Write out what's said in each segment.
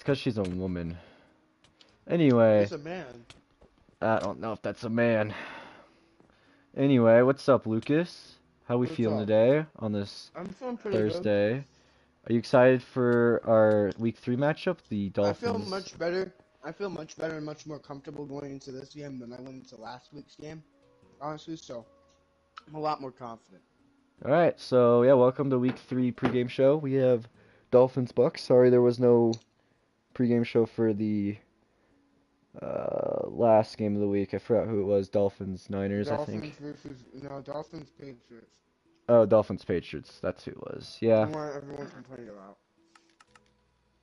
because she's a woman. He's Anyway, a man. I don't know if that's a man. Anyway, what's up, Lucas? How we What's feeling up? today on this I'm feeling pretty good. Thursday? Are you excited for our Week 3 matchup, the I feel Dolphins? much better. I feel much better and much more comfortable going into this game than I went into last week's game. Honestly, so I'm a lot more confident. All right, so yeah, welcome to Week 3 pregame show. We have Dolphins Bucks. Sorry, there was no pregame show for the last game of the week. I forgot who it was. Dolphins Niners, I Dolphins think. versus Dolphins Patriots. Oh, Dolphins Patriots. That's who it was. The Yeah, one everyone complained about.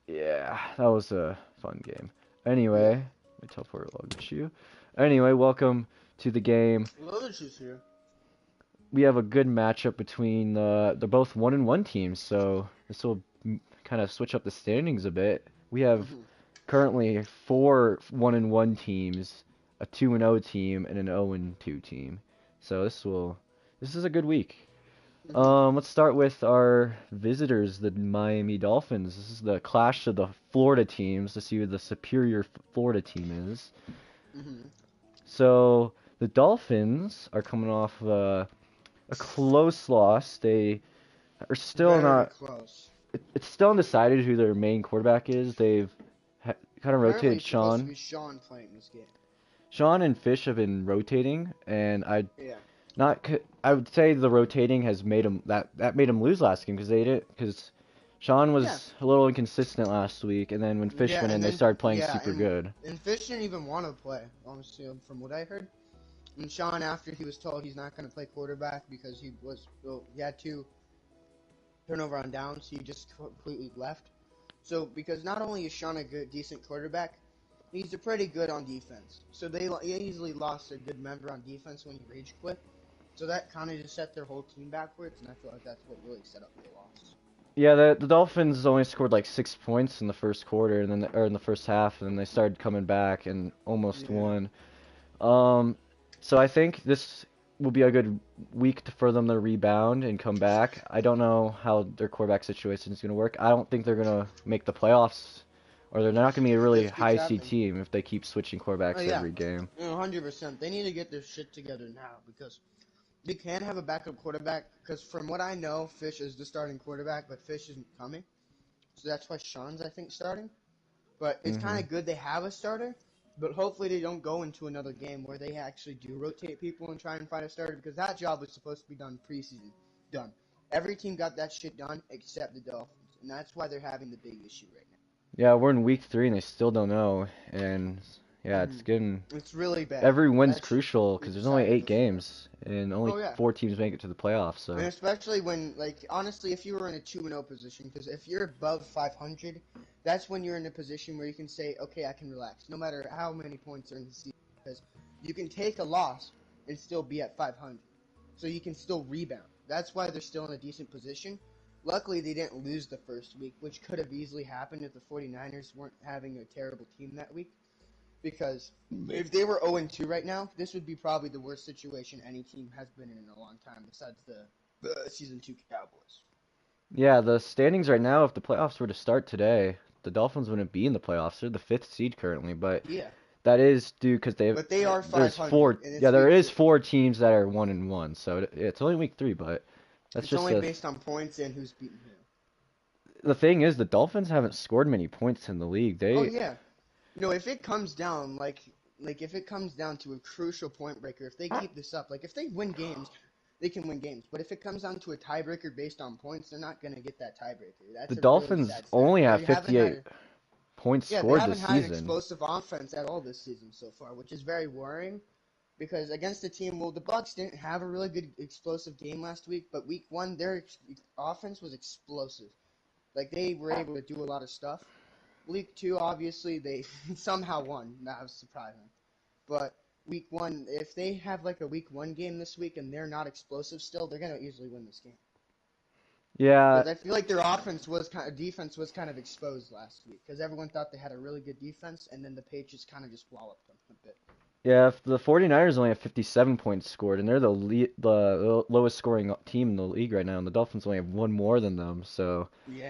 yeah, that was a fun game. Yeah. Anyway, let me teleport log you. Anyway, welcome to the game. Lotus is here. We have a good matchup between they're both 1-1 teams, so this will kind of switch up the standings a bit. We have Mm-hmm. currently 4 1-1 teams, a 2-0 team, and an 0-2 team. So this is a good week. Mm-hmm. Let's start with our visitors, the Miami Dolphins. This is the clash of the Florida teams to see who the superior Florida team is. Mm-hmm. So the Dolphins are coming off a close loss. They are still Very not. close. It's still undecided who their main quarterback is. They've kind of Apparently, rotated it's supposed to Sean. be Sean playing this game. Sean and Fish have been rotating, and Yeah. I would say the rotating has made him that made him lose last game because Sean Yeah. was a little inconsistent last week, and then when Fish Yeah, went in, and they then started playing yeah, super good. and Fish didn't even want to play, honestly, from what I heard. And Sean, after he was told he's not going to play quarterback because he had to turnover on downs, he just completely left. So because not only is Sean a good, decent quarterback, he's a pretty good on defense. So they easily lost a good member on defense when he rage quit. So that kind of just set their whole team backwards, and I feel like that's what really set up the loss. Yeah, the Dolphins only scored like 6 points in the first quarter, and then or in the first half, and then they started coming back and almost Yeah. won. Um, so I think this will be a good week for them to rebound and come back. I don't know how their quarterback situation is going to work. I don't think they're going to make the playoffs, or they're not going to be a If really this keeps high seed happening. team if they keep switching Oh quarterbacks yeah, every game. 100%. They need to get their shit together now because they can have a backup quarterback. Because from what I know, Fish is the starting quarterback, but Fish isn't coming, so that's why Sean's I think starting. But it's kind Hmm. of good they have a starter, but hopefully they don't go into another game where they actually do rotate people and try and find a starter because that job was supposed to be done preseason. Done. Every team got that shit done except the Dolphins, and that's why they're having the big issue right Yeah, we're in week 3 and they still don't know, and now. yeah, it's getting It's really bad. every win's That should crucial be because there's only decided 8 before. games and only Oh yeah. 4 teams make it to the playoffs. And So especially when, like, honestly, if you were in a 2-0 position, because if you're above 500, that's when you're in a position where you can say, okay, I can relax, no matter how many points are in the season, because you can take a loss and still be at 500. So you can still rebound. That's why they're still in a decent position. Luckily, they didn't lose the first week, which could have easily happened if the 49ers weren't having a terrible team that week. Because if they were 0-2 right now, this would be probably the worst situation any team has been in a long time besides the season 2 Cowboys. yeah, the standings right now, if the playoffs were to start today, the Dolphins wouldn't be in the playoffs. They're the 5th seed currently, but Yeah, that is due because but they are there's 4 500 and yeah it's there week is 3. 4 teams that are 1-1, so it's only week 3, but that's It's just only based on points and who's beaten who. the thing is the Dolphins haven't scored many points in the league. Oh They yeah, if it comes down like if it comes down to a crucial point breaker, if they keep this up, like if they win games, they can win games. But if it comes down to a tiebreaker based on points, they're not gonna get that tiebreaker. the That's a really Dolphins sad stat. only have They haven't had 58 a points Yeah, they scored this haven't had an season. explosive offense at all this season so far, which is very worrying because against the team, well, the Bucks didn't have a really good explosive game last week, but week 1 their offense was explosive. Like they were able to do a lot of stuff. Week 2, obviously, they somehow won. That was surprising. But week 1, if they have like a week 1 game this week and they're not explosive still, they're gonna easily win this game. Yeah, Because I feel like their defense was kind of exposed last week because everyone thought they had a really good defense, and then the Patriots kind of just walloped them a bit. Yeah, if the 49ers only have 57 points scored, and they're the lowest scoring team in the league right now, and the Dolphins only have one more than them. So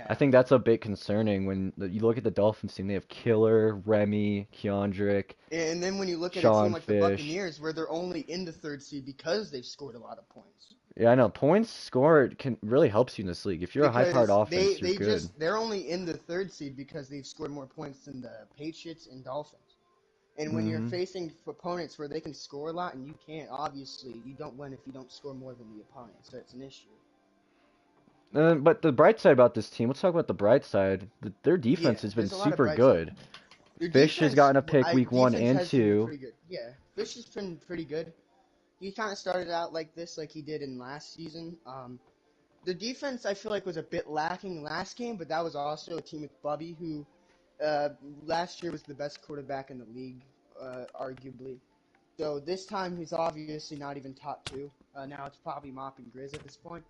I Yeah. think that's a bit concerning when you look at the Dolphins team. They have Killer, Remy, Keandrick, And then when you look at a team Sean like the Fish. Buccaneers, where they're only in the third seed because they've scored a lot of points. Yeah, I know. Points scored can really helps you in this league. If you're a high-powered Because offense, you're good. they're only in the third seed because they've scored more points than the Patriots and Dolphins. And when you're Hmm. facing opponents where they can score a lot and you can't, obviously you don't win if you don't score more than the opponent. So it's an issue. But the bright side about this team, let's talk about the bright side. Their Yeah, defense has been there's a lot of super bright side. good. Your Fish has defense, gotten a pick week one defense and has been two. pretty good. Yeah, Fish has been pretty good. He kind of started out like this, like he did in last season. The defense I feel like was a bit lacking last game, but that was also a team with Bubby, who last year was the best quarterback in the league, arguably. So this time he's obviously not even top two. Now it's probably Mop and Grizz at this point.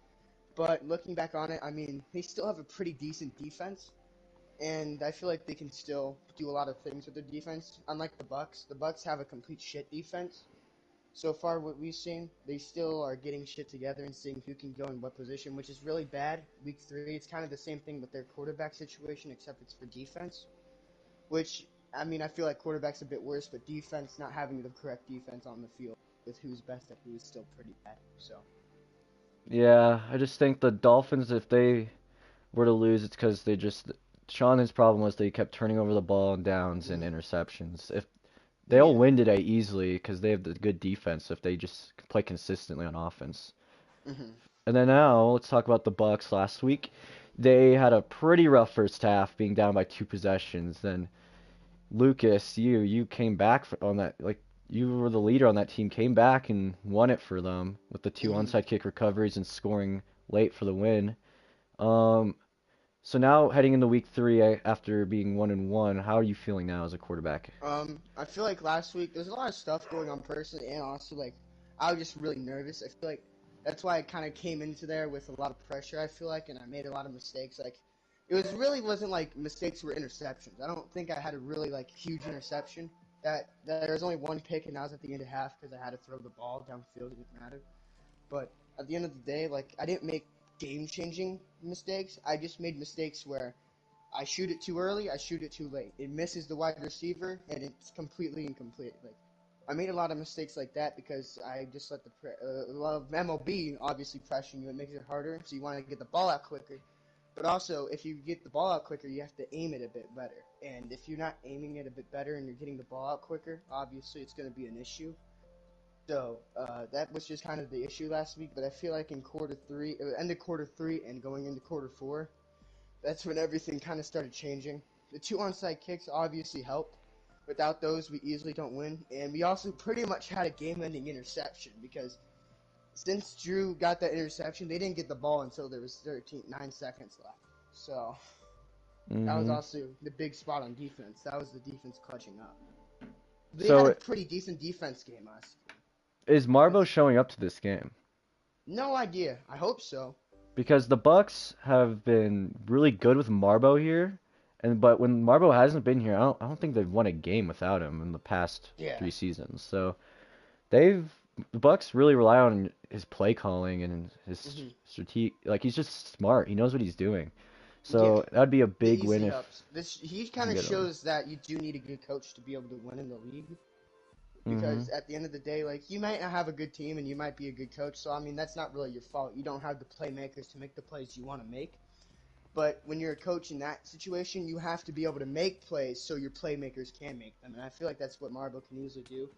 But looking back on it, I mean, they still have a pretty decent defense, and I feel like they can still do a lot of things with their defense. Unlike the Bucks have a complete shit defense. So far, what we've seen, they still are getting shit together and seeing who can go in what position, which is really bad. Week 3, it's kind of the same thing with their quarterback situation, except it's for defense. Which, I mean, I feel like quarterback's a bit worse, but defense, not having the correct defense on the field with who's best at who is still pretty bad. So, Yeah, I just think the Dolphins, if they were to lose, it's because they just Sean. His problem was they kept turning over the ball and downs and mm, interceptions. If they'll yeah. win today easily because they have the good defense. If they just play consistently on offense. Hmm. And then now let's talk about the Bucks. Last week, they had a pretty rough first half, being down by two possessions. Then Lucas, you came back on that, like you were the leader on that team, came back and won it for them with the two Hmm. onside kick recoveries and scoring late for the win. Um, so now heading into week three after being 1-1, how are you feeling now as a quarterback? I feel like last week there's a lot of stuff going on personally, and also like I was just really nervous. I feel like that's why I kind of came into there with a lot of pressure. I feel like, and I made a lot of mistakes. Like it was really wasn't like mistakes were interceptions. I don't think I had a really like huge interception. That there was only one pick, and that was at the end of half because I had to throw the ball downfield. It didn't matter. But at the end of the day, like I didn't make game-changing mistakes. I just made mistakes where I shoot it too early, I shoot it too late. It misses the wide receiver, and it's completely incomplete. Like I made a lot of mistakes like that because I just let a lot of MLB obviously pressure you. It makes it harder, so you want to get the ball out quicker. But also, if you get the ball out quicker, you have to aim it a bit better. And if you're not aiming it a bit better and you're getting the ball out quicker, obviously it's going to be an issue. So that was just kind of the issue last week. But I feel like in quarter three, end of quarter three, and going into quarter four, that's when everything kind of started changing. The two onside kicks obviously helped. Without those, we easily don't win. And we also pretty much had a game-ending interception because since Drew got that interception, they didn't get the ball until there was 9 seconds left. So that was Hmm. also the big spot on defense. That was the defense clutching up. They had a So pretty decent defense game last game. is Marbo That's showing up to this game? no idea. I hope so. Because the Bucks have been really good with Marbo here, and but when Marbo hasn't been here, I don't think they've won a game without him in the past Yeah. 3 seasons. So they've the Bucks really rely on his play calling and his Hmm. strategic. Like he's just smart. He knows what he's doing. Yeah. So that'd be a It big win easily if helps. This he you kind can of get him. shows that you do need a good coach to be able to win in the league. Hmm. Because at the end of the day, like you might not have a good team and you might be a good coach. So I mean, that's not really your fault. You don't have the playmakers to make the plays you want to make. But when you're a coach in that situation, you have to be able to make plays so your playmakers can make them. And I feel like that's what Marbo can easily do.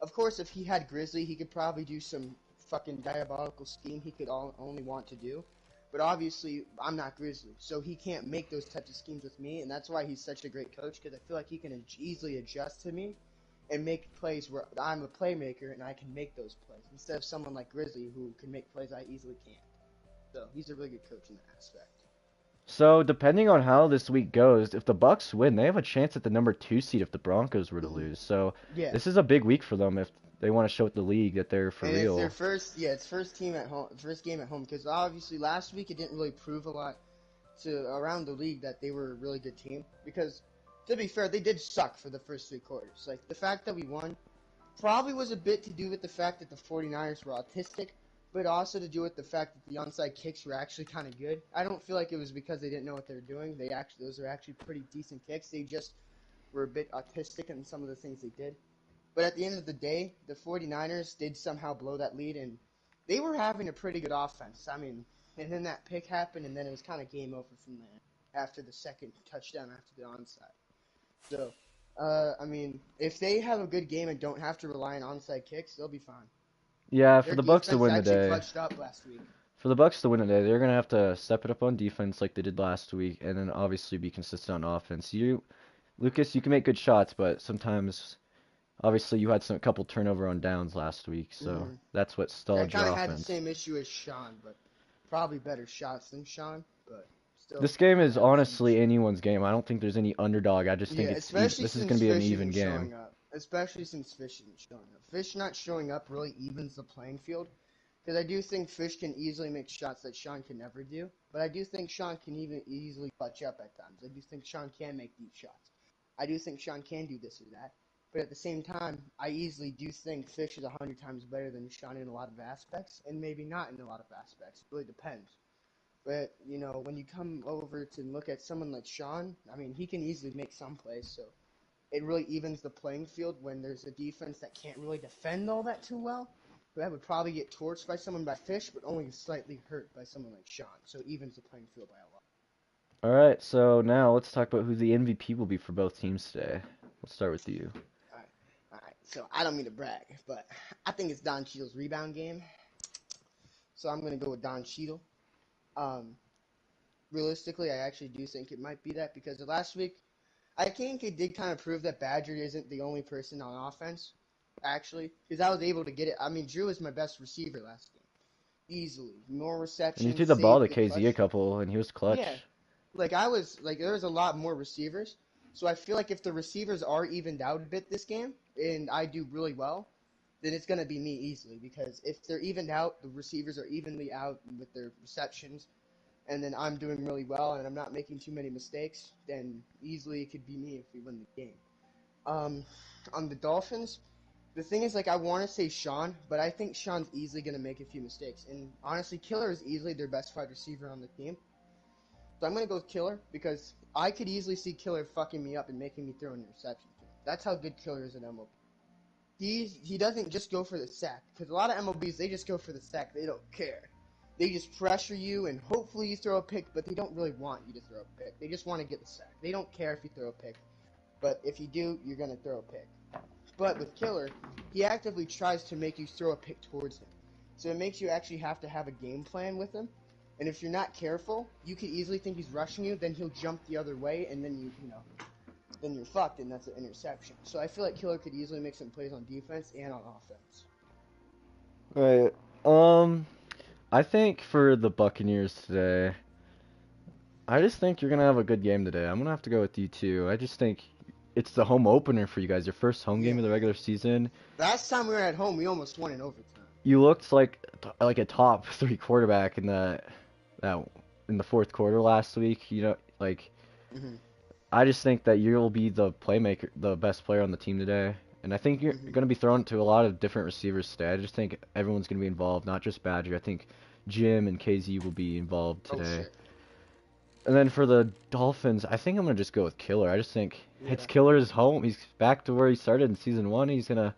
Of course, if he had Grizzly, he could probably do some fucking diabolical scheme he could only want to do. But obviously, I'm not Grizzly, so he can't make those types of schemes with me, and that's why he's such a great coach, because I feel like he can easily adjust to me and make plays where I'm a playmaker and I can make those plays, instead of someone like Grizzly who can make plays I easily can't. So he's a really good coach in that aspect. So depending on how this week goes, if the Bucks win, they have a chance at the number two seed if the Broncos were to Hmm. lose. So Yeah. this is a big week for them if they want to show the league that they're for And it's their real. first, yeah, it's first team at home, first game at home. Because obviously last week it didn't really prove a lot to around the league that they were a really good team. Because to be fair, they did suck for the first 3 quarters. Like the fact that we won probably was a bit to do with the fact that the 49ers were autistic, but also to do with the fact that the onside kicks were actually kind of good. I don't feel like it was because they didn't know what they were doing. Those are actually pretty decent kicks. They just were a bit autistic in some of the things they did. But at the end of the day, the 49ers did somehow blow that lead, and they were having a pretty good offense. I mean, and then that pick happened, and then it was kind of game over from there after the second touchdown after the onside. So, I mean, if they have a good game and don't have to rely on onside kicks, they'll be fine. Yeah, for Their the Bucks to defense win actually today, clutched up last week. they're gonna have to step it up on defense like they did last week, and then obviously be consistent on offense. Lucas, you can make good shots, but sometimes, obviously, you had a couple turnover on downs last week, so Mm-hmm. that's what I stalled your kind of had the offense. same issue as Sean, but probably better shots than Sean, but still This game kind is of had the same honestly issue. anyone's game. I don't think there's any underdog. I just think Yeah, it's even. especially This is gonna since be an Fish even isn't game. showing up. Especially since Fish isn't showing up. Fish not showing up really evens the playing field. Because I do think Fish can easily make shots that Sean can never do. But I do think Sean can even easily clutch up at times. I do think Sean can make deep shots. I do think Sean can do this or that. But at the same time, I easily do think Fish is 100 times better than Sean in a lot of aspects. And maybe not in a lot of aspects. It really depends. But, you know, when you come over to look at someone like Sean, I mean, he can easily make some plays. So it really evens the playing field when there's a defense that can't really defend all that too well. That would probably get torched by someone by Fish, but only slightly hurt by someone like Sean. So it evens the playing field by a lot. All right, so now let's talk about who the MVP will be for both teams today. Let's start with you. All right. So I don't mean to brag, but I think it's Don Cheadle's rebound game. So I'm going to go with Don Cheadle. Realistically, I actually do think it might be that because last week, I think it did kind of prove that Badger isn't the only person on offense, actually, because I was able to get it. I mean, Drew was my best receiver last game, easily. More And he receptions, threw the ball saved to the KZ a clutch. couple, and he was Yeah, clutch. there was a lot more receivers. So I feel like if the receivers are evened out a bit this game, and I do really well, then it's going to be me easily. Because if they're evened out, the receivers are evenly out with their receptions, and then I'm doing really well and I'm not making too many mistakes, then easily it could be me if we win the game. Um, on the Dolphins, the thing is, like, I want to say Sean, but I think Sean's easily going to make a few mistakes. And honestly, Killer is easily their best wide receiver on the team. So I'm going to go with Killer because I could easily see Killer fucking me up and making me throw an interception to him. That's how good Killer is at MLB. He doesn't just go for the sack, because a lot of MLBs, they just go for the sack. They don't care. They just pressure you, and hopefully you throw a pick, but they don't really want you to throw a pick. They just want to get the sack. They don't care if you throw a pick, but if you do, you're going to throw a pick. But with Killer, he actively tries to make you throw a pick towards him. So it makes you actually have to have a game plan with him. And if you're not careful, you could easily think he's rushing you, then he'll jump the other way, and then then you're fucked, and that's an interception. So I feel like Killer could easily make some plays on defense and on offense. Right. I think for the Buccaneers today, I just think you're gonna have a good game today. I'm gonna have to go with you too. I just think it's the home opener for you guys, your first home game Yeah. of the regular season. Last time we were at home, we almost won in overtime. You looked like a top three quarterback that in the fourth quarter last week. Mhm. I just think that you'll be the playmaker, the best player on the team today. And I think you're Mhm. going to be thrown to a lot of different receivers today. I just think everyone's going to be involved, not just Badger. I think Jim and KZ will be involved Oh today. shit. And then for the Dolphins, I think I'm going to just go with Killer. I just think it's Yeah. Killer's home. He's back to where he started in season one. Mhm.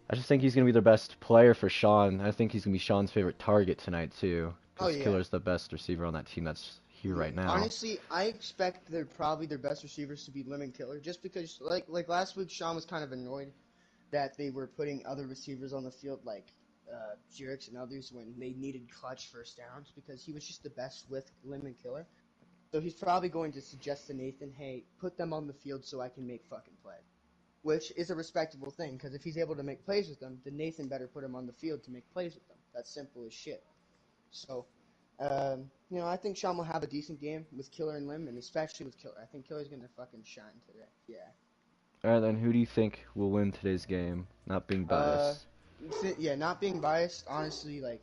I just think he's going to be their best player for Sean. I think he's going to be Sean's favorite target tonight, too. Oh Because yeah. Killer's the best receiver on that team that's here Yeah. right now. Honestly, I expect they're probably their best receivers to be Lim and Killer, just because like last week, Sean was kind of annoyed that they were putting other receivers on the field like Jerks and others when they needed clutch first downs because he was just the best with Lim and Killer. So he's probably going to suggest to Nathan, hey, put them on the field so I can make fucking plays. Which is a respectable thing, because if he's able to make plays with them, then Nathan better put him on the field to make plays with them. That's simple as shit. So, I think Sean will have a decent game with Killer and Lim, and especially with Killer. I think Killer's going to fucking shine today. Yeah. Alright, then who do you think will win today's game? Not being Uh, biased. yeah, not being biased, honestly, like,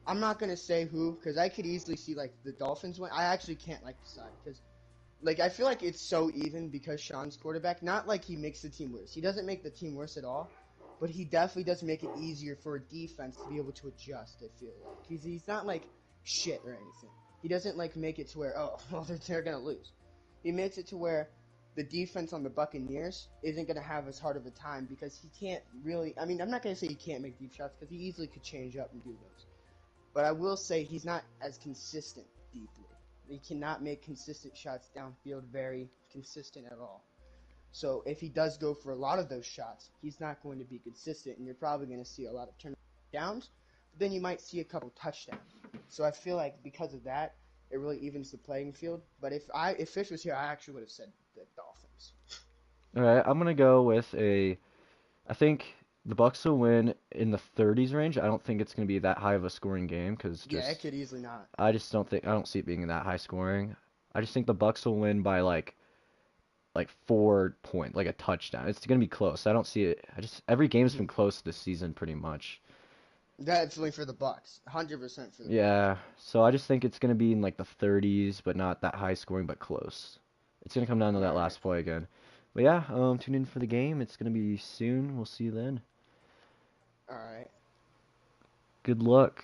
I'm not going to say who, because I could easily see, like, the Dolphins win. I actually can't, like, decide, because like I feel like it's so even because Sean's quarterback. Not like he makes the team worse. He doesn't make the team worse at all, but he definitely does make it easier for a defense to be able to adjust. I feel like he's not like shit or anything. He doesn't like make it to where oh well they're gonna lose. He makes it to where the defense on the Buccaneers isn't gonna have as hard of a time because he can't really. I mean, I'm not gonna say he can't make deep shots because he easily could change up and do those. But I will say he's not as consistent deeply. He cannot make consistent shots downfield very consistent at all. So if he does go for a lot of those shots, he's not going to be consistent, and you're probably going to see a lot of turndowns. But then you might see a couple touchdowns. So I feel like because of that, it really evens the playing field. But if Fish was here, I actually would have said the Dolphins. All right, I'm gonna go with a. I think the Bucks will win in the 30s range. I don't think it's gonna be that high of a scoring game because Yeah, it could easily not. I just don't see it being that high scoring. I just think the Bucks will win by like 4 points, like a touchdown. It's gonna be close. I don't see it. Every game's been close this season pretty much. Definitely for the Bucks, 100% for the Bucks. Yeah, so I just think it's gonna be in like the 30s, but not that high scoring, but close. It's gonna come down to All that right, last play again. But yeah, tune in for the game. It's gonna be soon. We'll see you then. all right. Good luck.